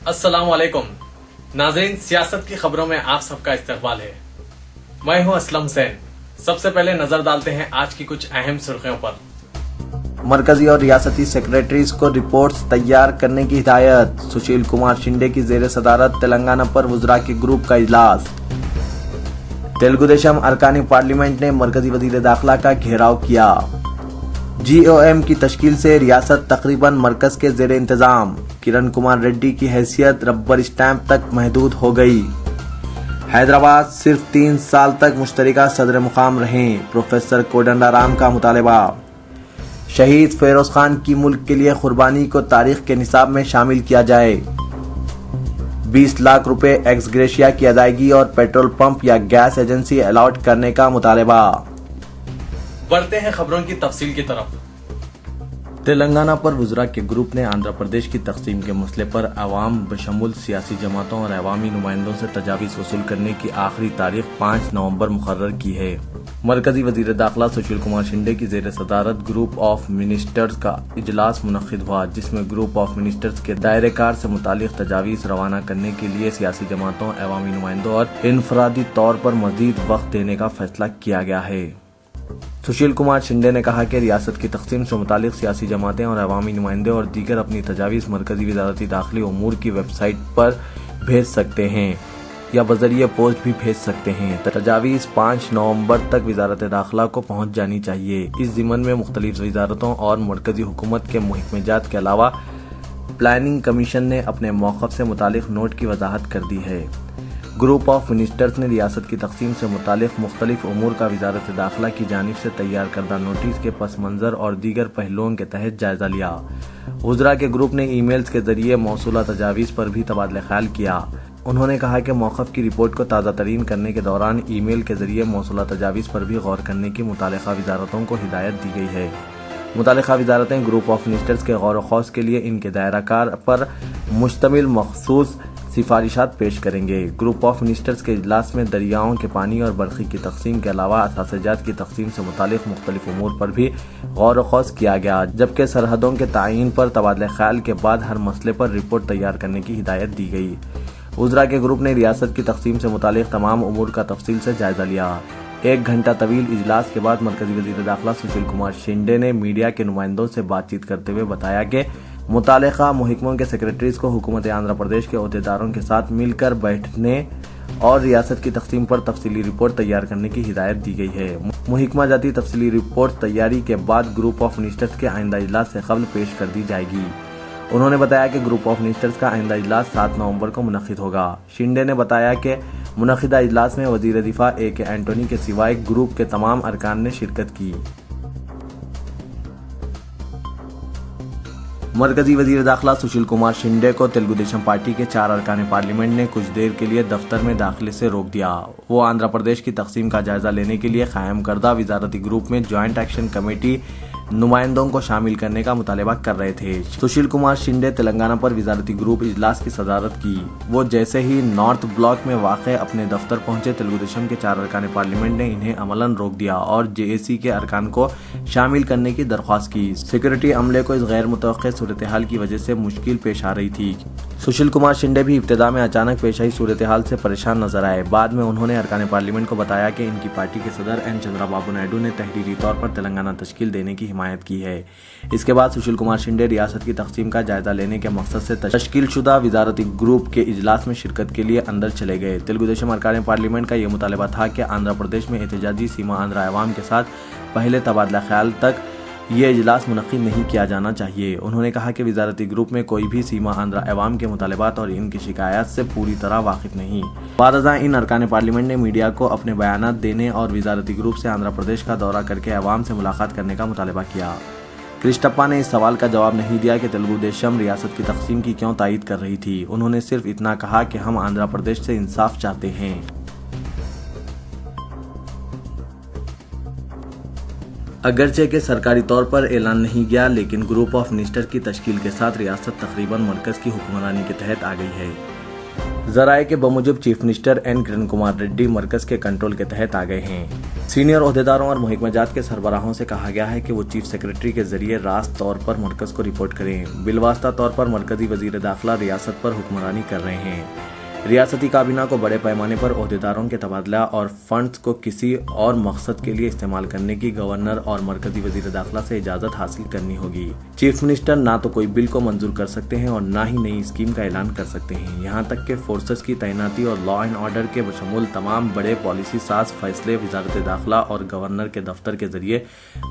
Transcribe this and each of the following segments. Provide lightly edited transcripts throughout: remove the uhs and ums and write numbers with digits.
अस्सलाम वालेकुम नाज़रीन, सियासत की खबरों में आप सबका इस्तकबाल है। मैं हूं असलम हुसैन। सबसे पहले नजर डालते हैं आज की कुछ अहम सुर्खियों पर। मरकजी और रियासती सेक्रेटरीज को रिपोर्ट्स तैयार करने की हिदायत। सुशील कुमार शिंदे की जेर सदारत तेलंगाना पर वुज़रा के ग्रुप का इजलास। तेलुगुदेशम अरकानी पार्लियामेंट ने मरकजी वजीर दाखिला का घेराव किया। GOM की तश्कील से रियासत तकरीबन मरकज के जेर इंतजाम। किरण कुमार रेड्डी की हैसियत रबर स्टैंप तक महदूद हो गई। हैदराबाद सिर्फ 3 साल तक मुश्तरका सदर मुकाम रहें, प्रोफेसर कोदंडाराम का मुतालबा। शहीद फेरोज खान की मुल्क के लिए कुर्बानी को तारीख के निसाब में शामिल किया जाए। 20 लाख रुपए एक्स ग्रेशिया की अदायगी और पेट्रोल पंप या गैस एजेंसी अलॉट करने का मुतालबा। बढ़ते हैं खबरों की तफसील की तरफ। तेलंगाना पर वुज़रा के ग्रुप ने आंध्र प्रदेश की तकसीम के मसले पर अवाम बशमुल सियासी जमातों और अवामी नुमाइंदों से तजावीज़ वसूल करने की आखिरी तारीख 5 नवंबर मुकर्रर की है। मरकजी वजीर दाखिला सुशील कुमार शिंदे की जेर सदारत ग्रुप ऑफ मिनिस्टर्स का इजलास मुनक्किद हुआ, जिसमें ग्रुप ऑफ मिनिस्टर्स के दायरे कार से मुतालिक तजावीज़ रवाना करने के लिए सियासी जमातों, अवामी नुमाइंदों और इनफरादी तौर पर मजीद वक्त देने का फैसला किया गया है। सुशील कुमार शिंदे ने कहा कि रियासत की तकसीम से मुतालिक सियासी जमातें और अवामी नुमाइंदे और दीगर अपनी तजावीज़ मरकजी वज़ारती दाखिली उमूर की वेबसाइट पर भेज सकते हैं या बजरिए पोस्ट भी भेज सकते हैं। तजावीज़ 5 नवंबर तक वज़ारत दाखिला को पहुंच जानी चाहिए। इस ज़िमन में मुख्तलिफ वज़ारतों और मरकजी हुकूमत के महकमेजात के अलावा प्लानिंग कमीशन ने अपने मौक़िफ़ से मुतालिक नोट की वजाहत कर दी है। ग्रुप ऑफ मिनिस्टर्स ने रियासत की तकसीम से मुतालिक मुख्तलिफ उमूर का वज़ारत दाखिला की जानिब से तैयार करदा नोटिस के पस मंज़र और दीगर पहलुओं के तहत जायजा लिया। वुज़रा के ग्रुप ने ईमेल्स के जरिए मौसूला तजावीज़ पर भी तबादला ख्याल किया। उन्होंने कहा कि मौक़िफ़ की रिपोर्ट को ताज़ा तरीन करने के दौरान ईमेल के जरिए मौसूला तजावीज़ पर भी गौर करने की मुतालिका वज़ारतों को हिदायत दी गई है। मुतालिका वज़ारतें ग्रुप ऑफ मिनिस्टर्स के गौर खौस के लिए इनके दायरा कार पर मुश्तमिल मखसूस सिफारिशात पेश करेंगे। ग्रुप ऑफ मिनिस्टर्स के इजलास में दरियाओं के पानी और बरखी की तकसीम के अलावा असासजात की तकसीम से मुतालिक मुख्तलिफ उमूर पर भी गौर खौस किया गया, जबकि सरहदों के तायीन पर तबादला ख्याल के बाद हर मसले पर रिपोर्ट तैयार करने की हिदायत दी गई। वुज़रा के ग्रुप ने रियासत की तकसीम से मुतालिक तमाम उमूर का तफसील से जायजा लिया। 1 घंटा तवील इजलास के बाद मरकजी वज़ीर दाखिला सुशील कुमार शिंदे ने मीडिया के नुमाइंदों से बातचीत करते हुए बताया कि मुतालिका महकमों के सेक्रेटरीज को हुकूमत आंध्र प्रदेश के अहदेदारों के साथ मिलकर बैठने और रियासत की तकसीम पर तफसीली रिपोर्ट तैयार करने की हिदायत दी गई है। महकमा जाती तफसीली रिपोर्ट तैयारी के बाद ग्रुप ऑफ मिनिस्टर्स के आइंदा इजलास से कबल पेश कर दी जाएगी। उन्होंने बताया कि ग्रुप ऑफ मिनिस्टर्स का आइंदा इजलास 7 नवंबर को मुनक्किद होगा। शिंदे ने बताया कि मुनक्किदा इजलास में वजीर दिफा AK एंटोनी के सिवाय ग्रुप के तमाम अरकान ने शिरकत की। मरकजी वजीर दाखिला सुशील कुमार शिंदे को तेलुगुदेशम पार्टी के 4 अरकान पार्लियामेंट ने कुछ देर के लिए दफ्तर में दाखिले से रोक दिया। वो आंध्र प्रदेश की तकसीम का जायजा लेने के लिए कायम करदा वजारती ग्रुप में ज्वाइंट एक्शन कमेटी नुमाइंदों को शामिल करने का मुतालबा कर रहे थे। सुशील कुमार शिंदे तेलंगाना पर वजारती ग्रुप इजलास की सदारत की। वो जैसे ही नॉर्थ ब्लॉक में वाक़े अपने दफ्तर पहुंचे, तेलुगुदेशम के 4 अरकान पार्लियामेंट ने इन्हें अमलन रोक दिया और JAC के अरकान को शामिल करने की दरख्वास्त की। सिक्योरिटी अमले को इस गैर मुतवक्किल सूरत हाल की वजह से मुश्किल पेश आ रही थी। सुशील कुमार शिंदे भी इब्तिदा में अचानक पेश आई सूरत हाल से परेशान नजर आए। बाद में उन्होंने अरकान पार्लियामेंट को बताया कि इनकी पार्टी के सदर N चंद्राबाबू नायडू ने तहरीरी तौर पर तेलंगाना तश्कील देने की हिमायत की है। इसके बाद सुशील कुमार शिंदे रियासत की तकसीम का जायजा लेने के मकसद से तश्कील शुदा वजारती ग्रुप के इजलास में शिरकत के लिए अंदर चले गए। तेलुगुदेशम अरकान पार्लियामेंट का यह मुतालबा था कि आंध्र प्रदेश में एहतजाजी सीमा आंध्र अवाम के साथ पहले तबादला ख्याल तक ये इजलास मुनक्किद नहीं किया जाना चाहिए। उन्होंने कहा कि वजारती ग्रुप में कोई भी सीमा आंध्र अवाम के मुतालबात और इनकी शिकायत से पूरी तरह वाकिफ नहीं। बारज़ा इन अरकान पार्लियामेंट ने मीडिया को अपने बयानात देने और वजारती ग्रुप से आंध्र प्रदेश का दौरा करके अवाम से मुलाकात करने का मुतालबा किया। कृष्णप्पा ने इस सवाल का जवाब नहीं दिया कि तेलुगुदेशम रियासत की तकसीम की क्यों तायीद कर रही थी। उन्होंने सिर्फ इतना कहा कि हम आंध्र प्रदेश से इंसाफ चाहते हैं। अगरचे के सरकारी तौर पर ऐलान नहीं गया, लेकिन ग्रुप ऑफ मिनिस्टर की तश्कील के साथ रियासत तकरीबन मरकज की हुक्मरानी के तहत आ गई है। ذرائع کے بموجب چیف منسٹر این کرن کمار ریڈی مرکز کے کنٹرول کے تحت آ گئے ہیں۔ سینئر عہدیداروں اور محکمہ جات کے سربراہوں سے کہا گیا ہے کہ وہ چیف سیکرٹری کے ذریعے راست طور پر مرکز کو رپورٹ کریں۔ بالواسطہ طور پر مرکزی وزیر داخلہ ریاست پر حکمرانی کر رہے ہیں۔ ریاستی کابینہ کو بڑے پیمانے پر عہدیداروں کے تبادلہ اور فنڈز کو کسی اور مقصد کے لیے استعمال کرنے کی گورنر اور مرکزی وزیر داخلہ سے اجازت حاصل کرنی ہوگی۔ چیف منسٹر نہ تو کوئی بل کو منظور کر سکتے ہیں اور نہ ہی نئی اسکیم کا اعلان کر سکتے ہیں، یہاں تک کہ فورسز کی تعیناتی اور لا اینڈ آرڈر کے بشمول تمام بڑے پالیسی ساز فیصلے وزارت داخلہ اور گورنر کے دفتر کے ذریعے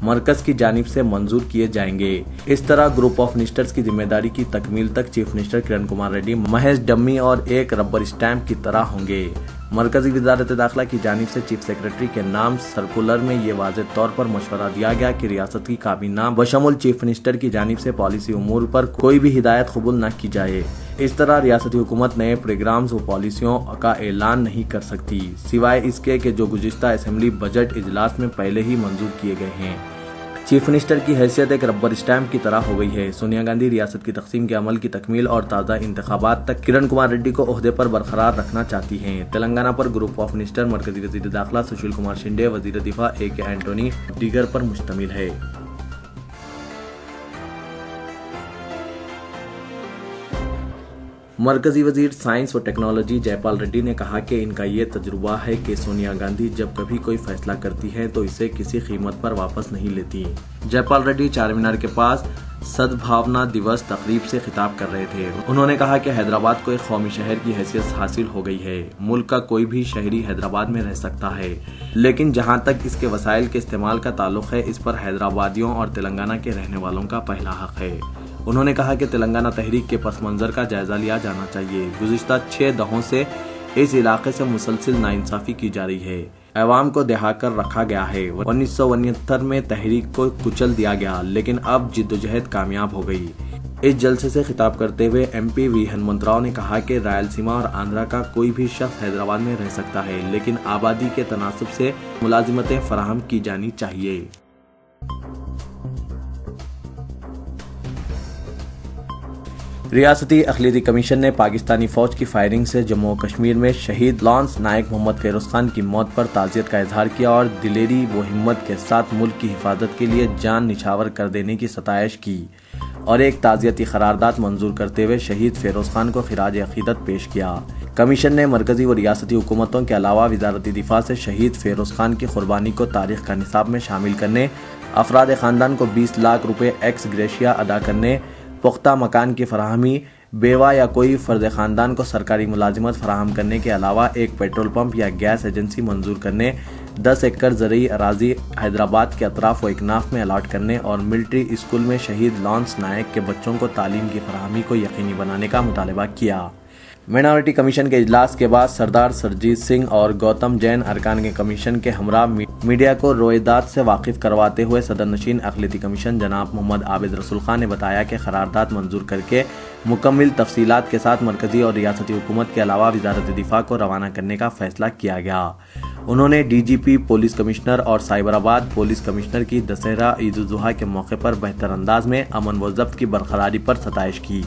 مرکز کی جانب سے منظور کیے جائیں گے۔ اس طرح گروپ آف منسٹرز کی ذمہ داری کی تکمیل تک چیف منسٹر کرن کمار ریڈی محض ڈمی اور ایک ربر اسٹیمپ کی طرح ہوں گے۔ مرکزی وزارت داخلہ کی جانب سے چیف سیکرٹری کے نام سرکولر میں یہ واضح طور پر مشورہ دیا گیا کہ ریاست کی کابینہ بشمول چیف منسٹر کی جانب سے پالیسی امور پر کوئی بھی ہدایت قبول نہ کی جائے۔ اس طرح ریاستی حکومت نئے پروگرامز و پالیسیوں کا اعلان نہیں کر سکتی، سوائے اس کے کہ جو گزشتہ اسمبلی بجٹ اجلاس میں پہلے ہی منظور کیے گئے ہیں۔ چیف منسٹر کی حیثیت ایک ربر اسٹیمپ کی طرح ہو گئی ہے۔ سونیا گاندھی ریاست کی تقسیم کے عمل کی تکمیل اور تازہ انتخابات تک کرن کمار ریڈی کو عہدے پر برقرار رکھنا چاہتی ہیں۔ تلنگانہ پر گروپ آف منسٹر مرکزی وزیر داخلہ سشیل کمار شنڈے، وزیر دفاع اے کے اینٹونی دیگر پر مشتمل ہے۔ مرکزی وزیر سائنس و ٹیکنالوجی جے پال ریڈی نے کہا کہ ان کا یہ تجربہ ہے کہ سونیا گاندھی جب کبھی کوئی فیصلہ کرتی ہے تو اسے کسی قیمت پر واپس نہیں لیتی۔ جے پال ریڈی چار مینار کے پاس سدبھاونا دیوس تقریب سے خطاب کر رہے تھے۔ انہوں نے کہا کہ حیدرآباد کو ایک قومی شہر کی حیثیت حاصل ہو گئی ہے۔ ملک کا کوئی بھی شہری حیدرآباد میں رہ سکتا ہے، لیکن جہاں تک اس کے وسائل کے استعمال کا تعلق ہے، اس پر حیدرآبادیوں اور تلنگانہ کے رہنے والوں کا پہلا حق ہے۔ انہوں نے کہا کہ تلنگانہ تحریک کے پس منظر کا جائزہ لیا جانا چاہیے۔ گزشتہ 6 دہوں سے اس علاقے سے مسلسل ناانصافی کی جا رہی ہے۔ عوام کو دہا کر رکھا گیا ہے۔ 1969 میں تحریک کو کچل دیا گیا، لیکن اب جدوجہد کامیاب ہو گئی۔ اس جلسے سے خطاب کرتے ہوئے ایم پی وی ہنمنت راؤ نے کہا کہ رائلسیما اور آندھرا کا کوئی بھی شخص حیدرآباد میں رہ سکتا ہے، لیکن آبادی کے تناسب سے ملازمتیں فراہم کی جانی چاہیے۔ ریاستی اقلیتی کمیشن نے پاکستانی فوج کی فائرنگ سے جموں و کشمیر میں شہید لانس نائک محمد فیروز خان کی موت پر تعزیت کا اظہار کیا اور دلیری و ہمت کے ساتھ ملک کی حفاظت کے لیے جان نچھاور کر دینے کی ستائش کی اور ایک تعزیتی قرارداد منظور کرتے ہوئے شہید فیروز خان کو خراج عقیدت پیش کیا۔ کمیشن نے مرکزی و ریاستی حکومتوں کے علاوہ وزارت دفاع سے شہید فیروز خان کی قربانی کو تاریخ کا نصاب میں شامل کرنے، افراد خاندان کو 20 لاکھ روپے ایکس گریشیا ادا کرنے، پختہ مکان کی فراہمی، بیوہ یا کوئی فرد خاندان کو سرکاری ملازمت فراہم کرنے کے علاوہ ایک پیٹرول پمپ یا گیس ایجنسی منظور کرنے، 10 ایکڑ زرعی اراضی حیدرآباد کے اطراف و اکناف میں الاٹ کرنے اور ملٹری اسکول میں شہید لانس نائک کے بچوں کو تعلیم کی فراہمی کو یقینی بنانے کا مطالبہ کیا۔ مائنارٹی کمیشن کے اجلاس کے بعد سردار سرجیت سنگھ اور گوتم جین ارکان کے کمیشن کے ہمراہ میڈیا کو رویداد سے واقف کرواتے ہوئے صدر نشین اقلیتی کمیشن جناب محمد عابد رسول خان نے بتایا کہ قرارداد منظور کر کے مکمل تفصیلات کے ساتھ مرکزی اور ریاستی حکومت کے علاوہ وزارت دفاع کو روانہ کرنے کا فیصلہ کیا گیا۔ انہوں نے D G P police commissioner اور سائبرآباد پولیس کمشنر کی دسہرہ عید الاضحیٰ کے موقع پر بہتر انداز میں امن و ضبط کی برقراری پر ستائش کی۔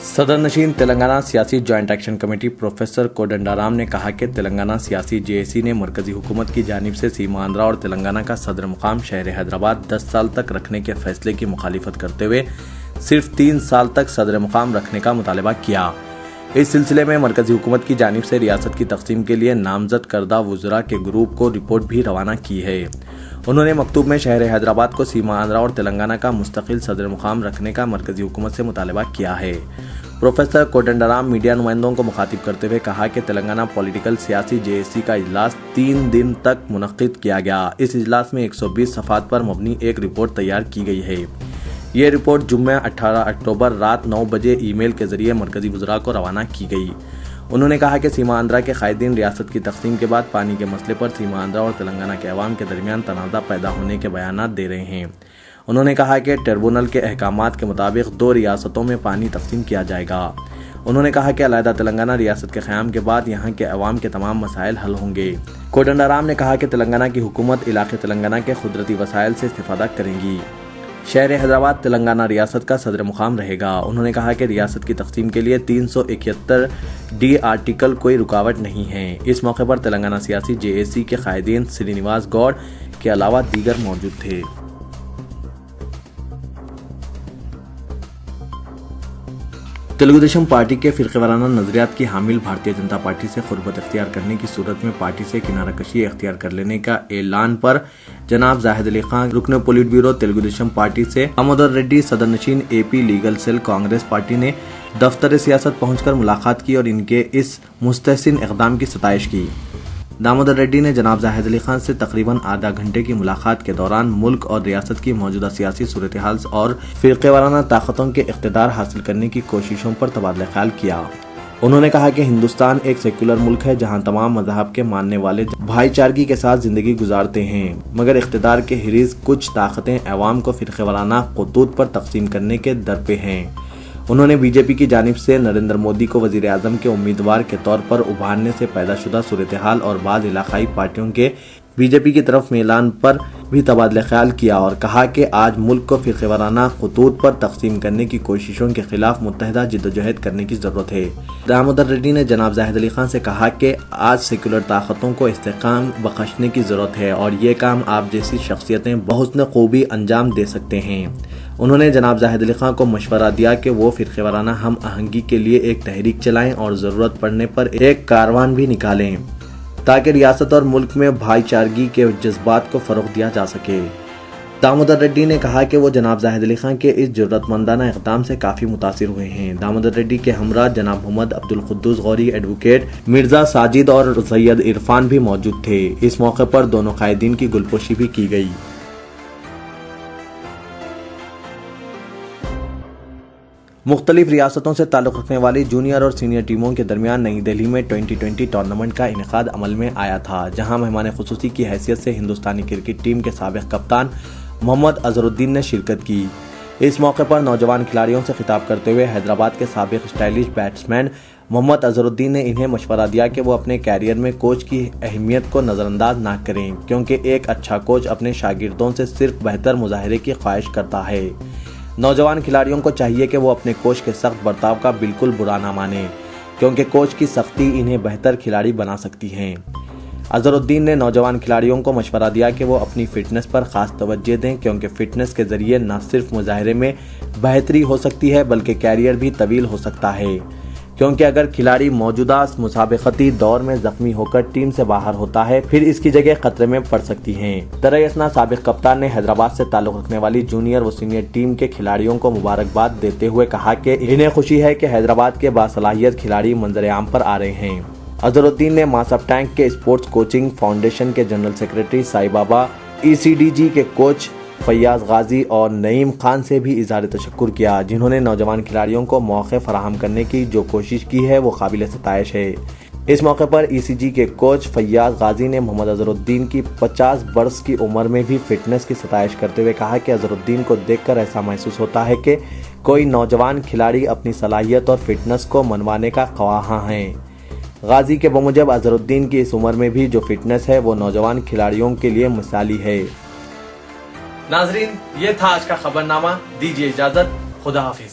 صدر نشین تلنگانہ سیاسی جوائنٹ ایکشن کمیٹی پروفیسر کوڈنڈارام نے کہا کہ تلنگانہ سیاسی جے اے سی نے مرکزی حکومت کی جانب سے سیماندرا اور تلنگانہ کا صدر مقام شہر حیدرآباد 10 سال تک رکھنے کے فیصلے کی مخالفت کرتے ہوئے صرف 3 سال تک صدر مقام رکھنے کا مطالبہ کیا۔ اس سلسلے میں مرکزی حکومت کی جانب سے ریاست کی تقسیم کے لیے نامزد کردہ وزراء کے گروپ کو رپورٹ بھی روانہ کی ہے۔ انہوں نے مکتوب میں شہر حیدرآباد کو سیما آندھرا اور تلنگانہ کا مستقل صدر مقام رکھنے کا مرکزی حکومت سے مطالبہ کیا ہے۔ پروفیسر کوڈنڈارام میڈیا نمائندوں کو مخاطب کرتے ہوئے کہا کہ تلنگانہ پولیٹیکل سیاسی جے اے سی کا اجلاس 3 دن تک منعقد کیا گیا۔ اس اجلاس میں 120 صفحات پر مبنی ایک رپورٹ تیار کی گئی ہے۔ یہ رپورٹ جمعہ 18 اکتوبر رات 9 بجے ای میل کے ذریعے مرکزی وزراء کو روانہ کی گئی۔ انہوں نے کہا کہ سیما آندھرا کے قائدین ریاست کی تقسیم کے بعد پانی کے مسئلے پر سیما آندھرا اور تلنگانہ کے عوام کے درمیان تنازع پیدا ہونے کے بیانات دے رہے ہیں۔ انہوں نے کہا کہ ٹریبونل کے احکامات کے مطابق 2 ریاستوں میں پانی تقسیم کیا جائے گا۔ انہوں نے کہا کہ علیحدہ تلنگانہ ریاست کے قیام کے بعد یہاں کے عوام کے تمام مسائل حل ہوں گے۔ کوڈنڈارام نے کہا کہ تلنگانہ کی حکومت علاقے تلنگانہ کے قدرتی وسائل سے استفادہ کرے گی۔ शहर हैदराबाद तेलंगाना रियासत का सदर मुकाम रहेगा। उन्होंने कहा कि रियासत की तकसीम के लिए 371 डी आर्टिकल कोई रुकावट नहीं है। इस मौके पर तेलंगाना सियासी जेएसी के कायदीन श्रीनिवास गौड़ के अलावा दीगर मौजूद थे। तेलुगुदेशम पार्टी के फिरक़ेवाराना नजरियात की हामिल भारतीय जनता पार्टी से क़ुर्बत इख्तियार करने की सूरत में पार्टी से किनाराकशी इख्तियार कर लेने का ऐलान पर जनाब जाहिद अली खान रुकन पोलिट ब्यूरो तेलुगुदेशम पार्टी से दामोदर रेड्डी सदरनशीन AP legal cell Congress party ने दफ्तर सियासत पहुंचकर मुलाकात की और इनके इस मुस्तहसिन इक़दाम की सताइश की। दामोदर रेड्डी ने जनाब जाहिद अली खान से तकरीबन आधा घंटे की मुलाकात के दौरान मुल्क और रियासत की मौजूदा सियासी सूरत हाल और फिरक़ेवाराना ताकतों के इक़्तिदार हासिल करने की कोशिशों पर तबादला ख्याल किया। उन्होंने कहा कि हिंदुस्तान एक सेक्युलर मुल्क है जहां तमाम मज़हब के मानने वाले भाईचारगी के साथ जिंदगी गुजारते हैं, मगर इक़्तिदार के हिरीज़ कुछ ताकतें अवाम को फिरक़ेवाराना ख़ुतूत पर तकसीम करने के दर पे हैं। उन्होंने बीजेपी की जानिब से नरेंद्र मोदी को वज़ीर आज़म के उम्मीदवार के तौर पर उभारने से पैदा शुदा सूरत हाल और बाद इलाकाई पार्टियों के बीजेपी की तरफ मेलान पर भी तबादला ख्याल किया और कहा कि आज मुल्क को फिरक़ेवाराना ख़ुतूत पर तकसीम करने की कोशिशों के खिलाफ मुत्तहिदा जिद्दोजहद करने की ज़रूरत है। दामोदर रेड्डी ने जनाब जाहिद अली खान से कहा कि आज सेक्युलर ताकतों को इस्तेकाम बख्शने की ज़रूरत है और ये काम आप जैसी शख्सियतें बहुस्न खूबी अंजाम दे सकते हैं। उन्होंने जनाब जाहिद अली खान को मशवरा दिया कि वो फिरक़ेवाराना हम आहंगी के लिए एक तहरीक चलाएं और ज़रूरत पड़ने पर एक कारवान भी निकालें ताकि रियासत और मुल्क में भाईचारगी के जज्बात को फ़रोग़ दिया जा सके। दामोदर रेड्डी ने कहा कि वो जनाब जाहिद अली खान के इस जुर्रतमंदाना इक़दाम से काफ़ी मुतासिर हुए हैं। दामोदर रेड्डी के हमरा जनाब मोहम्मद अब्दुल कुद्दूस गौरी, एडवोकेट मिर्ज़ा साजिद और सैयद इरफान भी मौजूद थे। इस मौके पर दोनों कायदीन की गुलपोशी भी की गई। मुख्तलिफ रियासतों से ताल्लुक़ रखने वाली जूनियर और सीनियर टीमों के दरमियान नई दिल्ली में 2020 टूर्नामेंट का इनेकाद अमल में आया था, जहां मेहमान खुसूसी की हैसियत से हिंदुस्तानी क्रिकेट टीम के साबिक़ कप्तान मोहम्मद अज़हरुद्दीन ने शिरकत की। इस मौके पर नौजवान खिलाड़ियों से खिताब करते हुए हैदराबाद के साबिक़ स्टाइलिश बैट्समैन मोहम्मद अज़हरुद्दीन ने इन्हें मशवरा दिया कि वो अपने कैरियर में कोच की अहमियत को नज़रअंदाज ना करें, क्योंकि एक अच्छा कोच अपने शागिर्दों से सिर्फ बेहतर मुजाहरे की ख्वाहिश करता है। नौजवान खिलाड़ियों को चाहिए कि वो अपने कोच के सख्त बर्ताव का बिल्कुल बुरा ना माने, क्योंकि कोच की सख्ती इन्हें बेहतर खिलाड़ी बना सकती है। अज़हरुद्दीन ने नौजवान खिलाड़ियों को मशवरा दिया कि वो अपनी फ़िटनेस पर ख़ास तवज्जो दें, क्योंकि फ़िटनेस के ज़रिए न सिर्फ मुजाहरे में बेहतरी हो सकती है बल्कि कैरियर भी तवील हो सकता है, क्योंकि अगर खिलाड़ी मौजूदा मुसाबकती दौर में जख्मी होकर टीम से बाहर होता है फिर इसकी जगह खतरे में पड़ सकती हैं। दरअसल साबिक़ कप्तान ने हैदराबाद से ताल्लुक़ रखने वाली जूनियर व सीनियर टीम के खिलाड़ियों को मुबारकबाद देते हुए कहा कि इन्हें खुशी है कि हैदराबाद के बासलाहियत खिलाड़ी मंजर आम पर आ रहे हैं। अज़हरुद्दीन ने मासब टैंक के स्पोर्ट्स कोचिंग फाउंडेशन के general secretary Sai Baba, ECDG के कोच फैयाज गाजी और नईम खान से भी इज़हार तशक्कुर किया, जिन्होंने नौजवान खिलाड़ियों को मौके फराहम करने की जो कोशिश की है वो काबिल सताइश है। इस मौके पर ECG के कोच फैयाज गाजी ने मोहम्मद अज़हरुद्दीन की 50 बरस की उम्र में भी फिटनेस की सताइश करते हुए कहा कि अज़हरुद्दीन को देखकर ऐसा महसूस होता है कि कोई नौजवान खिलाड़ी अपनी सलाहियत और फिटनेस को मनवाने का ख्वाहां है। गाजी के बमुजब अज़हरुद्दीन की इस उम्र में भी जो फिटनेस है वो नौजवान खिलाड़ियों के लिए मिसाली है। नाजरीन, ये था आज का खबरनामा। दीजिए इजाजत, खुदा हाफिज।